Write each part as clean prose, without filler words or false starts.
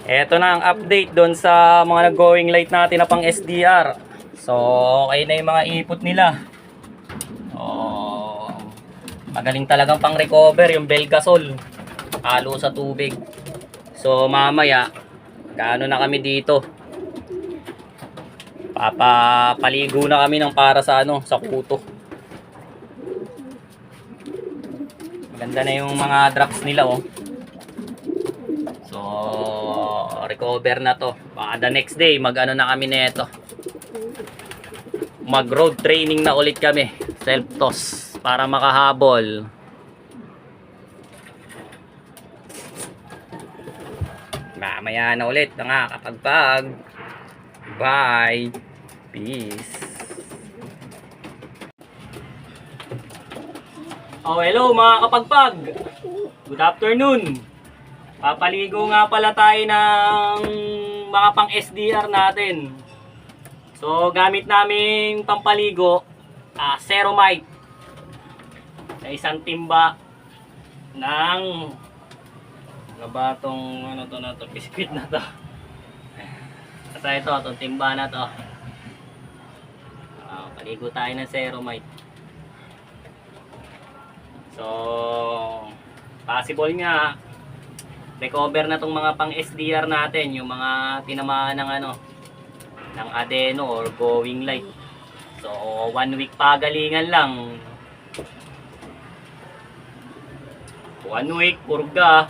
Eto na ang update doon sa mga nag-going light natin na pang SDR. So, okay na yung mga ipot nila. Oh, magaling talagang pang recover yung Belgasol. Halo sa tubig. So, mamaya, gaano na kami dito. Papaligo na kami ng para sa sa kuto. Maganda na yung mga drops nila, oh. So, recover na to. Baka the next day, mag-ano na kami nito. Mag-road training na ulit kami. Self-toss para makahabol. Mamaya na ulit mga kapagpag. Bye. Peace. Oh, hello mga kapagpag. Good afternoon. Papaligo nga pala tayo ng mga pang SDR natin. So, gamit namin pampaligo, Ceromite. Sa isang timba ng ano ba itong biscuit na to. Basta itong timba na to. Paligo tayo ng Ceromite. So, possible nga recover na tong mga pang SDR natin, yung mga tinamaan ng ng adeno or going light. So 1 week pagalingan lang. 1 week purga.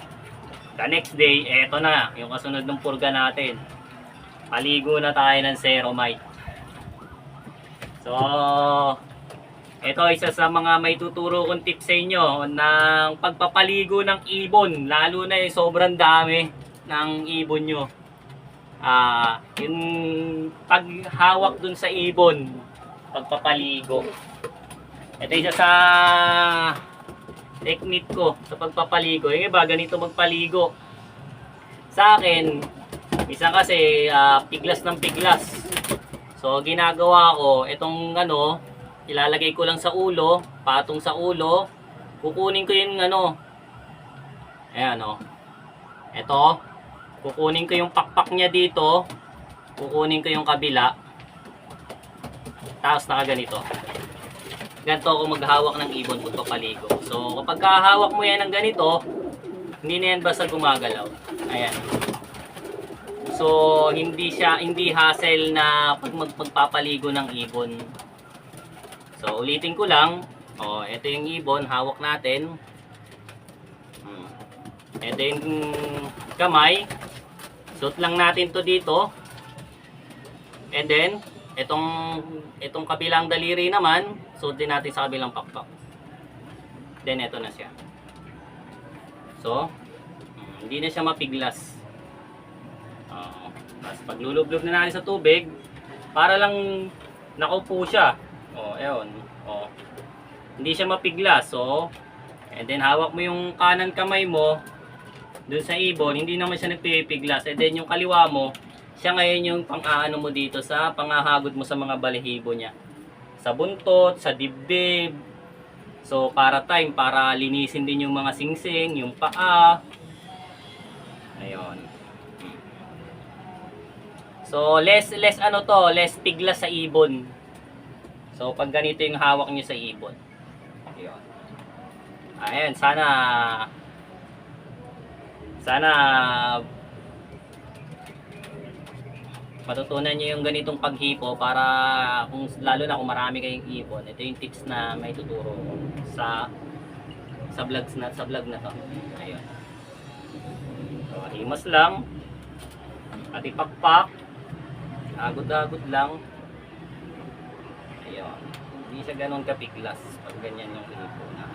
The next day, eto na yung kasunod ng purga natin. Paligo na tayo ng Ceromite. So ito isa sa mga may tuturo kong tips sa inyo ng pagpapaligo ng ibon, lalo na yung sobrang dami ng ibon nyo. Yung paghawak dun sa ibon, pagpapaligo. Ito isa sa technique ko sa pagpapaligo. Yung iba ganito magpaligo. Sa akin, minsan kasi piglas ng piglas. So ginagawa ko itong ilalagay ko lang sa ulo, patong sa ulo, kukunin ko yung ayan ito, kukunin ko yung pakpak niya dito, kukunin ko yung kabila, tapos nakaganito. Ganito ako maghawak ng ibon pagpapaligo. So kapag kahawak mo yan ng ganito, hindi na yan basta gumagalaw. Ayan. So hindi hassle na magpapaligo ng ibon. So, ulitin ko lang. Ito yung ibon, hawak natin. Ito yung kamay. Suot lang natin to dito. And then, itong kabilang daliri naman, suot din natin sa kabilang pakpak. Then, ito na siya. So, hindi na siya mapiglas. Tapos, paglulublob na natin sa tubig, para lang nakaupo siya. Ayun. Hindi siya mapiglas. And then hawak mo yung kanan kamay mo dun sa ibon, hindi naman siya nagpipiglas. And then yung kaliwa mo, siya ngayon yung pang-aano mo dito sa pangahagod mo sa mga balahibo niya. Sa buntot, sa dibdib. So para linisin din yung mga singsing, yung paa. Ayun. So less piglas sa ibon. So, pag ganito yung hawak nyo sa ibon. Ayun. Ayan, sana matutunan nyo yung ganitong paghipo para lalo na kung marami kayong ibon. Ito yung tips na may tuturo ko sa vlog na to. Ayun. So, himas lang. At ipakpak. Agod-agod lang. Ayun. Hindi siya ganun kapiglas pag ganyan yung hipo na.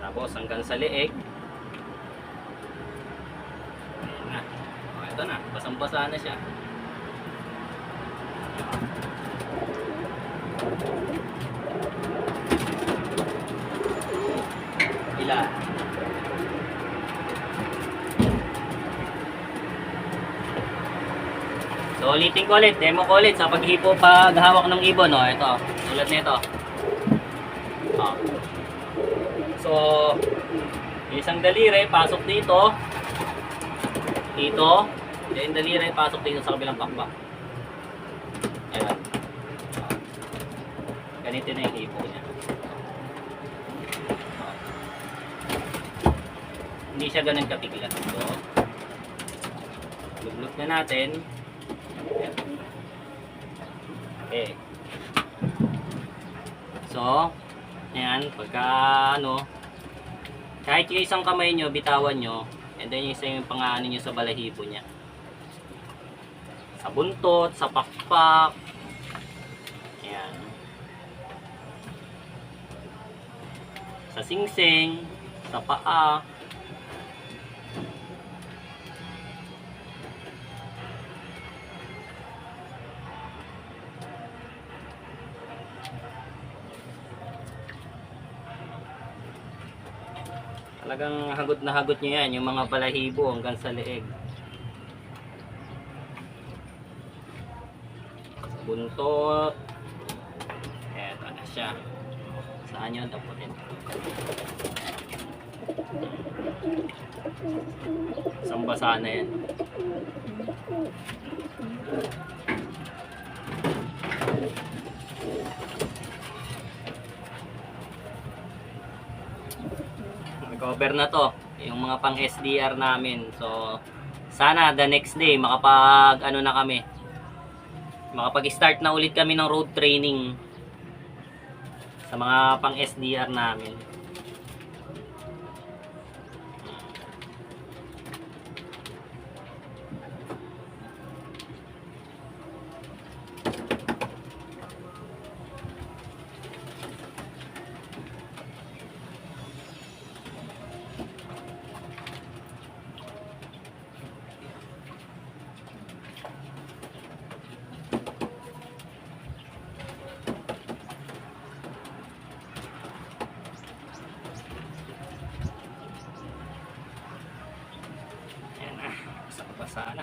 Tapos hanggang sa leeg. Ayan na. Ito na. Basang-basa na siya. Ilan? So ulitin ko ulit, demo ko ulit sa paghipo pag hawak ng ibon. Ito, tulad nito. So, isang daliri, pasok dito. Dito. Then daliri pasok dito sa kabilang pakpak. Ayan. Ganito na yung hipo niya. Hindi siya ganun kapigilan. So, luglug na natin. Ayan. Okay. So, ayan, pagka ano, kahit yung isang kamay nyo, bitawan nyo, and then yung isa yung pang-ano nyo sa balahibo niya. Sa buntot, sa pakpak. Ayan. Sa singsing, sa paa. Talagang hagot na hagot nyo yan, yung mga balahibo hanggang sa leeg. Buntot. Eto na siya. Saan yun? Taputin. Isang basa na yan. Cover na to yung mga pang SDR namin. So sana the next day makapag ano na kami, makapag-start na ulit kami ng road training sa mga pang SDR namin. Sana.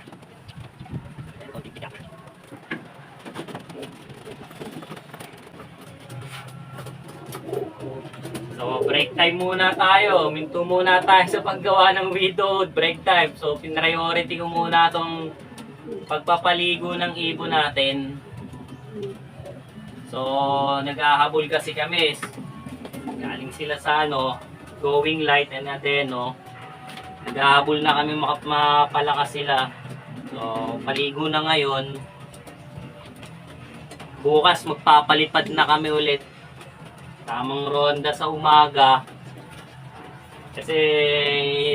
So, break time muna tayo. Minto muna tayo sa paggawa ng widowed. Break time. So, pinriority ko muna itong pagpapaligo ng ibon natin. So, naghahabol kasi kami. Galing sila sa ano, going light and then, no. Naghahabol na kami mapalakas sila. So, paligo na ngayon. Bukas magpapalipad na kami ulit. Tamang ronda sa umaga. Kasi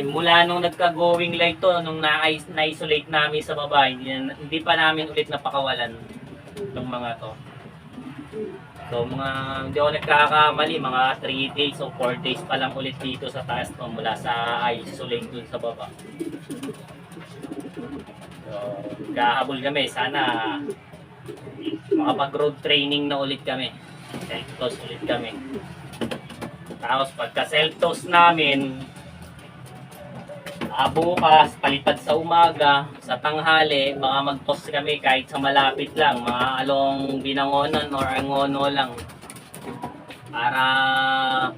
mula nung nagka-going light to, nung na-isolate namin sa baba, hindi pa namin ulit napakawalan itong mga to. So, hindi ako nagkakamali, mga 3 days o 4 days pa lang ulit dito sa taas to, mula sa isolate dun sa baba. So, kahabol kami. Sana makapag-road training na ulit kami. Self-toss ulit kami. Tapos, pagka self-toss namin, bukas, palipad sa umaga, sa tanghali, baka mag-toss kami kahit sa malapit lang, mga along Binangonan or Angono lang. Para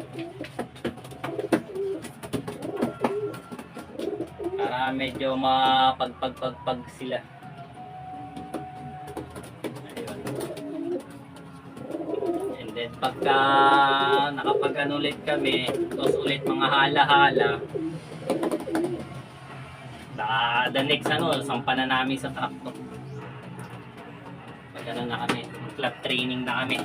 medyo mapagpagpagpag sila. Ayun. And then pagka nakapag-ano ulit kami, toss ulit mga hala-hala, the next sampa na namin sa truck to. Pag na kami, club training na kami.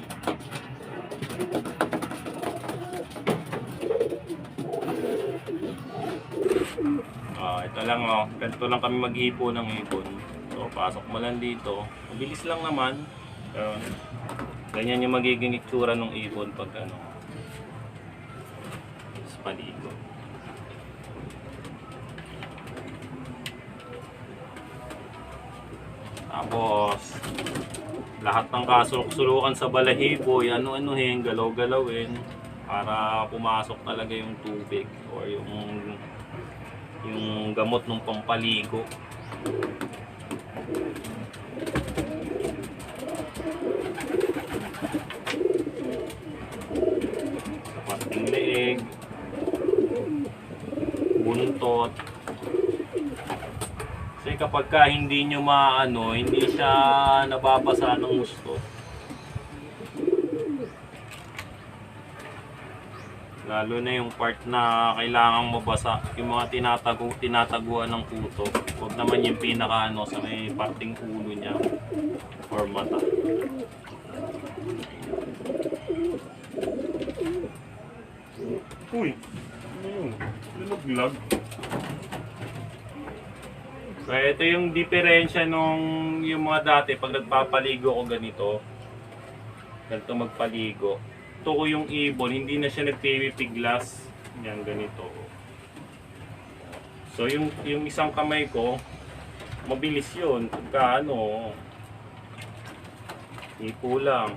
Ito lang ganito lang kami mag-ipo ng ipon. So pasok mo lang dito. Mabilis lang naman. Ganyan yung magiging itsura ng ipon pag sa paligo. Tapos lahat ng kasulok-sulukan sa balahibo, ano-anuhin, galaw-galawin para pumasok talaga yung tubig or yung gamot ng pampaligo. Sa parting leeg, buntot, Kasi kapag ka hindi nyo maano, hindi siya nababasa ng gusto. Lalo na yung part na kailangang mabasa, yung mga tinataguan ng kuto. Huwag naman yung pinaka ano, sa may parting ulo niya or mata. Uy! Ano yun? Lalaglag. So ito yung diferensya nung yung mga dati pag nagpapaligo ko ganito. Ganito magpaligo. Ito ko yung ibon, hindi na siya nagpipiglas. Yan, ganito. So yung isang kamay ko, mabilis yun. Pagka ano, ipo lang.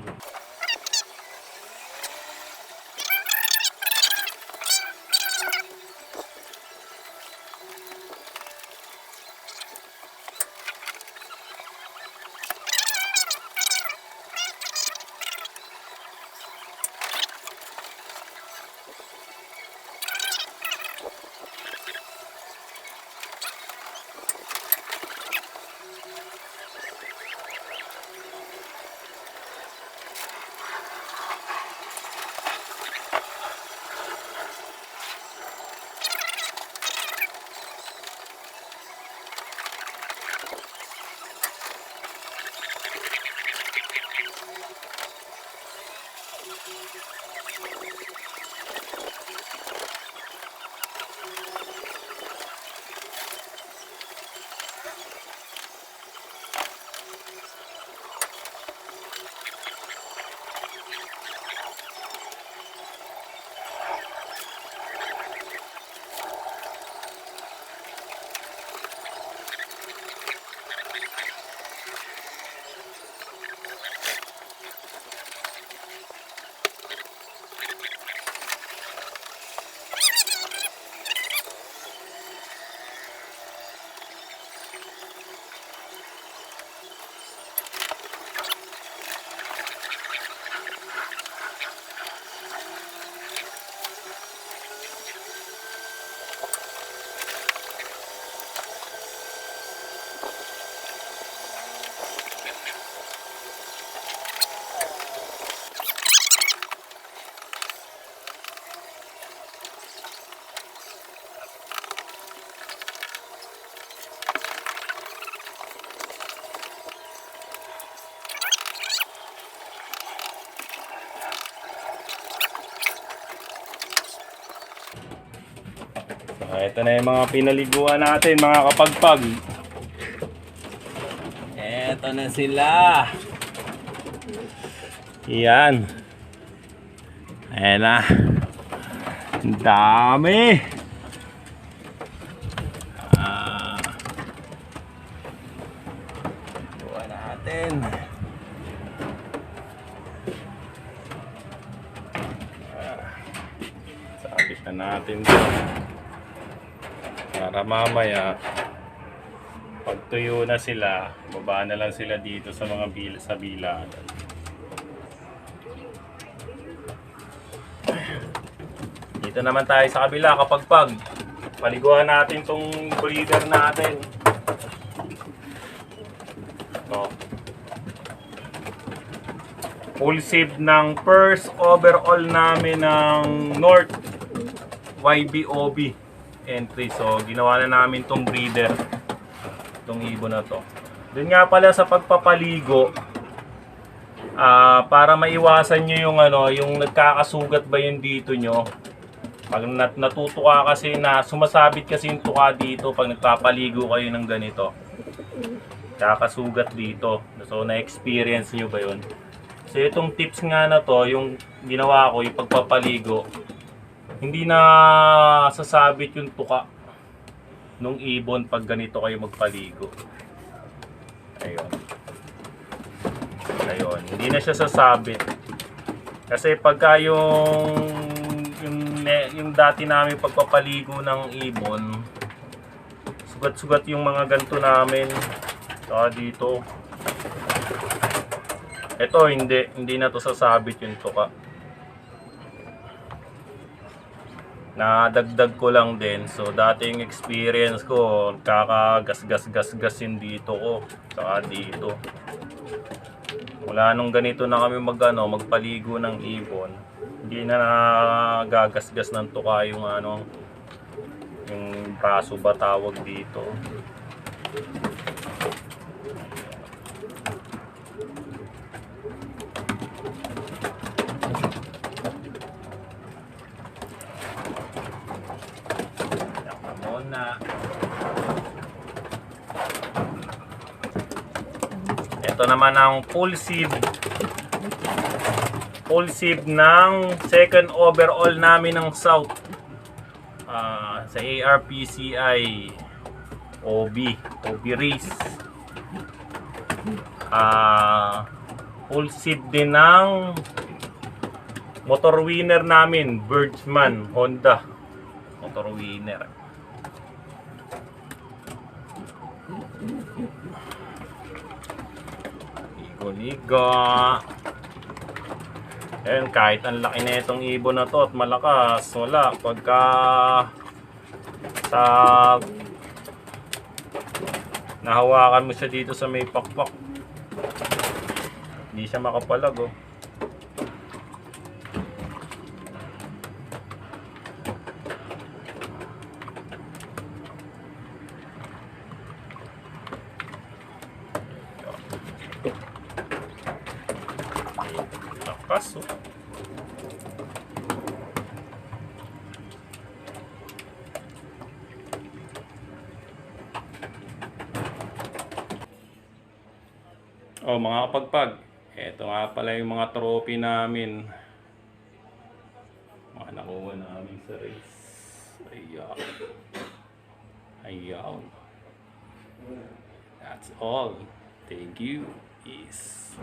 Ito na yung mga pinaliguan natin, mga kapagpag. Ito na sila. Yan. Ayan na. Ang dami. Buwan natin. Sabit na natin dito. Para mamaya pag tuyo na sila, baba na lang sila dito sa mga sa bilagan. Dito naman tayo sa kabila kapag paliguan natin tong breeder natin. Ito. Full save ng first overall namin ng North YBOB entry. So ginawa na namin tong breeder, tong ibon na to. Doon nga pala sa pagpapaligo, para maiwasan nyo yung yung nagkakasugat ba yung dito nyo. Pag natutuka kasi na sumasabit kasi yung tuka dito pag nagpapaligo kayo ng ganito, kakasugat dito. So na-experience nyo ba yun? So itong tips nga na to, yung ginawa ko, yung pagpapaligo, hindi na sasabit yung tuka nung ibon pag ganito kayo magpaligo. Ayun. Ayun, hindi na siya sasabit. Kasi pagka yung dati namin pagpapaligo ng ibon, sugat-sugat yung mga ganito namin. Saka dito. Ito hindi na to sasabit yung tuka. Nadagdag ko lang din. So dating experience ko, kakagas-gas-gas-gasin dito ko. Saka dito. Wala nung ganito na kami magpaligo ng ibon. Hindi na nagagasgas ng tuka yung yung braso ba tawag dito. Na. Ito naman ang full sieve ng second overall namin ng South sa ARPCI OB race. Full sieve din ng motor winner namin, Birdsman Honda motor winner. Liga. Ayan, kahit ang laki na itong ibon na to at malakas, wala. Pagka sa nahawakan mo siya dito sa may pakpak, hindi siya makapalag, oh. Lakas, oh. Oh, mga kapagpag, eto nga pala yung mga trophy namin. Mga nakuha namin sa race. Ayaw. Ayaw. That's all. Thank you. Peace.